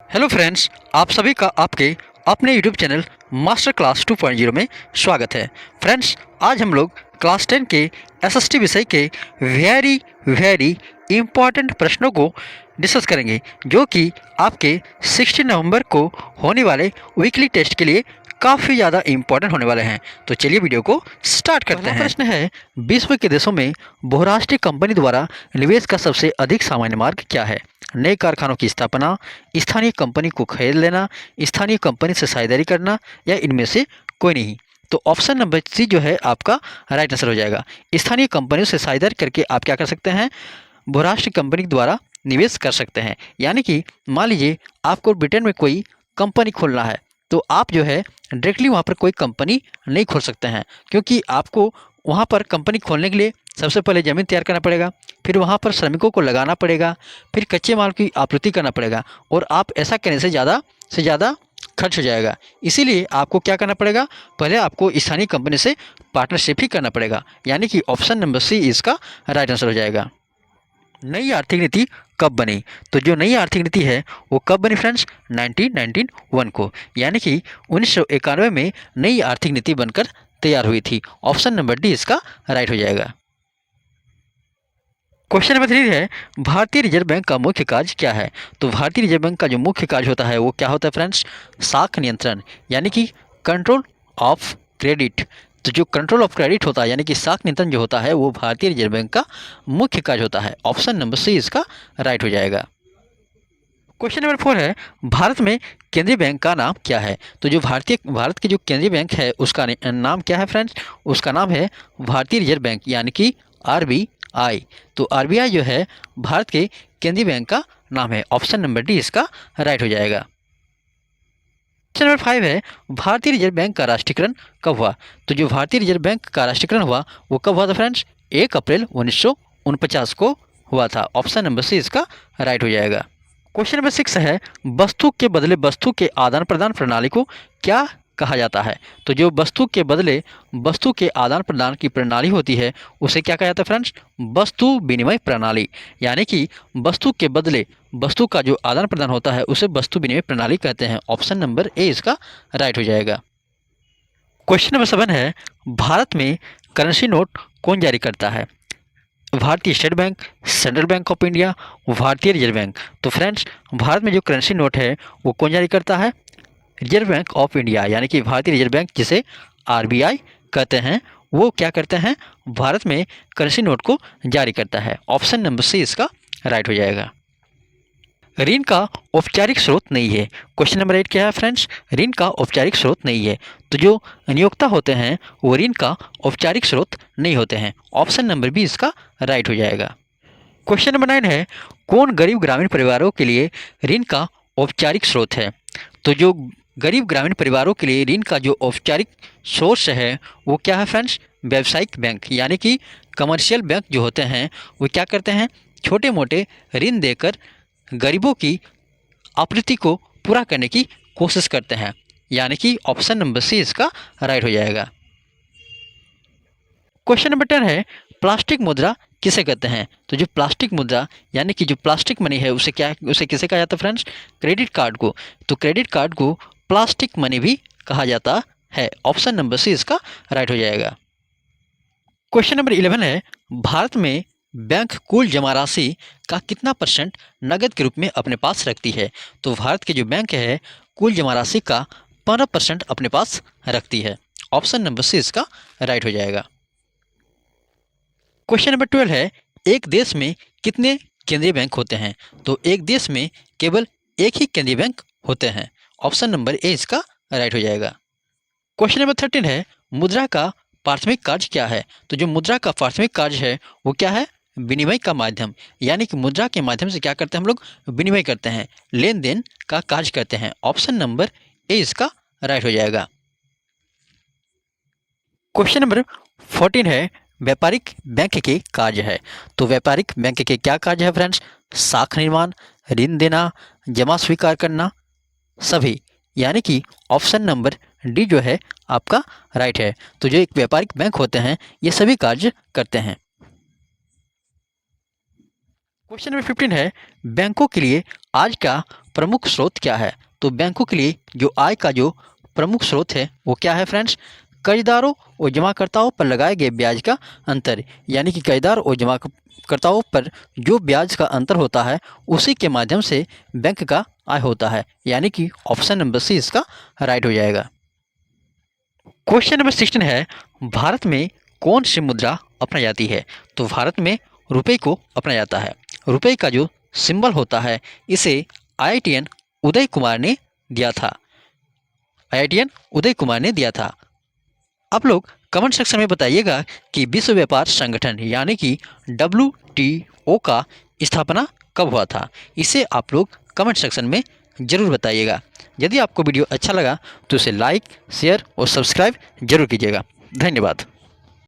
Hello friends, आप सभी का आपके अपने यूट्यूब चैनल मास्टर क्लास 2.0 में स्वागत है। फ्रेंड्स, आज हम लोग क्लास 10 के एसएसटी विषय के वेरी वेरी इम्पॉर्टेंट प्रश्नों को डिस्कस करेंगे, जो कि आपके 16 नवंबर को होने वाले वीकली टेस्ट के लिए काफ़ी ज़्यादा इम्पॉर्टेंट होने वाले हैं। तो चलिए वीडियो को स्टार्ट करते हैं। प्रश्न है, विश्व के देशों में बहुराष्ट्रीय कंपनी द्वारा निवेश का सबसे अधिक सामान्य मार्ग क्या है? नए कारखानों की स्थापना, स्थानीय कंपनी को खरीद लेना, स्थानीय कंपनी से साझेदारी करना, या इनमें से कोई नहीं। तो ऑप्शन नंबर सी जो है आपका राइट आंसर हो जाएगा। स्थानीय कंपनियों से साझेदारी करके आप क्या कर सकते हैं? बहुराष्ट्रीय कंपनी द्वारा निवेश कर सकते हैं। यानी कि मान लीजिए आपको ब्रिटेन में कोई कंपनी खोलना है, तो आप जो है डायरेक्टली वहाँ पर कोई कंपनी नहीं खोल सकते हैं, क्योंकि आपको वहाँ पर कंपनी खोलने के लिए सबसे पहले ज़मीन तैयार करना पड़ेगा, फिर वहाँ पर श्रमिकों को लगाना पड़ेगा, फिर कच्चे माल की आपूर्ति करना पड़ेगा, और आप ऐसा करने से ज़्यादा खर्च हो जाएगा। इसीलिए आपको क्या करना पड़ेगा? पहले आपको स्थानीय कंपनी से पार्टनरशिप ही करना पड़ेगा। यानी कि ऑप्शन नंबर सी इसका राइट आंसर हो जाएगा। नई आर्थिक नीति कब बनी? तो जो नई आर्थिक नीति है वो कब बनी फ्रेंड्स? 1991 को, यानी कि 1991 में नई आर्थिक नीति बनकर तैयार हुई थी। ऑप्शन नंबर डी इसका राइट हो जाएगा। क्वेश्चन नंबर 3 है, भारतीय रिजर्व बैंक का मुख्य कार्य क्या है? तो भारतीय रिजर्व बैंक का जो मुख्य कार्य होता है वो क्या होता है फ्रेंड्स? साख नियंत्रण, यानी कि कंट्रोल ऑफ क्रेडिट। तो जो कंट्रोल ऑफ क्रेडिट होता है, यानी कि साख नियंत्रण जो होता है, वो भारतीय रिजर्व बैंक का मुख्य कार्य होता है। ऑप्शन नंबर सी इसका राइट हो जाएगा। क्वेश्चन नंबर 4 है, भारत में केंद्रीय बैंक का नाम क्या है? तो जो भारत के जो केंद्रीय बैंक है उसका नाम क्या है फ्रेंड्स? उसका नाम है भारतीय रिजर्व बैंक, यानी कि आरबीआई। तो आरबीआई जो है भारत के केंद्रीय बैंक का नाम है। ऑप्शन नंबर डी इसका राइट हो जाएगा। क्वेश्चन नंबर 5 है, भारतीय रिजर्व बैंक का राष्ट्रीयकरण कब हुआ? तो जो भारतीय रिजर्व बैंक का राष्ट्रीयकरण हुआ वो कब हुआ था फ्रेंड्स? 1 अप्रैल 1949 को हुआ था। ऑप्शन नंबर सी इसका राइट हो जाएगा। क्वेश्चन नंबर 6 है, वस्तु के बदले वस्तु के आदान प्रदान प्रणाली को क्या कहा जाता है? तो जो वस्तु के बदले वस्तु के आदान प्रदान की प्रणाली होती है उसे क्या कहा जाता है फ्रेंड्स? वस्तु विनिमय प्रणाली। यानी कि वस्तु के बदले वस्तु का जो आदान प्रदान होता है उसे वस्तु विनिमय प्रणाली कहते हैं। ऑप्शन नंबर ए इसका राइट हो जाएगा। क्वेश्चन नंबर 7 है, भारत में करेंसी नोट कौन जारी करता है? भारतीय state bank, central bank of India, भारतीय रिजर्व बैंक। तो फ्रेंड्स, भारत में जो करेंसी नोट है वो कौन जारी करता है? रिजर्व बैंक ऑफ इंडिया, यानी कि भारतीय रिजर्व बैंक, जिसे आरबीआई कहते हैं, वो क्या करते हैं? भारत में करेंसी नोट को जारी करता है। ऑप्शन नंबर सी इसका राइट हो जाएगा। ऋण का औपचारिक स्रोत नहीं है। क्वेश्चन नंबर 8 क्या है फ्रेंड्स? ऋण का औपचारिक स्रोत नहीं है। तो जो नियोक्ता होते हैं वो ऋण का औपचारिक स्रोत नहीं होते हैं। ऑप्शन नंबर बी इसका राइट हो जाएगा। क्वेश्चन नंबर 9 है, कौन गरीब ग्रामीण परिवारों के लिए ऋण का औपचारिक स्रोत है? तो जो गरीब ग्रामीण परिवारों के लिए ऋण का जो औपचारिक सोर्स है वो क्या है फ्रेंड्स? व्यावसायिक बैंक, यानी कि कमर्शियल बैंक जो होते हैं वो क्या करते हैं? छोटे मोटे ऋण देकर गरीबों की आपूर्ति को पूरा करने की कोशिश करते हैं। यानी कि ऑप्शन नंबर सी इसका राइट हो जाएगा। क्वेश्चन नंबर 10 है, प्लास्टिक मुद्रा किसे कहते हैं? तो जो प्लास्टिक मुद्रा यानी कि जो प्लास्टिक मनी है उसे किसे कहा जाता है फ्रेंड्स? क्रेडिट कार्ड को। तो क्रेडिट कार्ड को प्लास्टिक मनी भी कहा जाता है। ऑप्शन नंबर सी इसका राइट हो जाएगा। क्वेश्चन नंबर 11 है, भारत में बैंक कुल जमा राशि का कितना परसेंट नगद के रूप में अपने पास रखती है? तो भारत की जो बैंक है कुल जमा राशि का 15% अपने पास रखती है। ऑप्शन नंबर सी इसका राइट हो जाएगा। क्वेश्चन नंबर 12 है, एक देश में कितने केंद्रीय बैंक होते हैं? तो एक देश में केवल एक ही केंद्रीय बैंक होते हैं। ऑप्शन नंबर ए इसका राइट हो जाएगा। क्वेश्चन नंबर 13 है, मुद्रा का प्राथमिक कार्य क्या है? तो जो मुद्रा का प्राथमिक कार्य है वो क्या है? विनिमय का माध्यम, यानी कि मुद्रा के माध्यम से क्या करते हैं हम लोग? विनिमय करते हैं, लेन देन का कार्य करते हैं। ऑप्शन नंबर ए इसका राइट हो जाएगा। क्वेश्चन नंबर 14 है, व्यापारिक बैंक के कार्य है। तो व्यापारिक बैंक के क्या कार्य है फ्रेंड्स? साख निर्माण, ऋण देना, जमा स्वीकार करना, सभी। यानी कि ऑप्शन नंबर डी जो है आपका राइट है। तो जो एक व्यापारिक बैंक होते हैं ये सभी कार्य करते हैं। क्वेश्चन नंबर 15 है, बैंकों के लिए आज का प्रमुख स्रोत क्या है? तो बैंकों के लिए जो आय का जो प्रमुख स्रोत है वो क्या है फ्रेंड्स? कर्जदारों और जमाकर्ताओं पर लगाए गए ब्याज का अंतर, यानी कि कर्जदार और जमाकर्ताओं पर जो ब्याज का अंतर होता है उसी के माध्यम से बैंक का आय होता है, यानी कि ऑप्शन नंबर सी इसका राइट हो जाएगा। क्वेश्चन नंबर 16 है, भारत में कौन सी मुद्रा अपनाई जाती है? तो भारत में रुपए को अपनाया जाता है। रुपए का जो सिंबल होता है इसे आईआईटीएन उदय कुमार ने दिया था। आईआईटीएन उदय कुमार ने दिया था। आप लोग कमेंट सेक्शन में बताइएगा कि विश्व व्यापार संगठन यानी कि WTO का स्थापना कब हुआ था? इसे आप लोग कमेंट सेक्शन में ज़रूर बताइएगा। यदि आपको वीडियो अच्छा लगा तो इसे लाइक, शेयर और सब्सक्राइब जरूर कीजिएगा। धन्यवाद।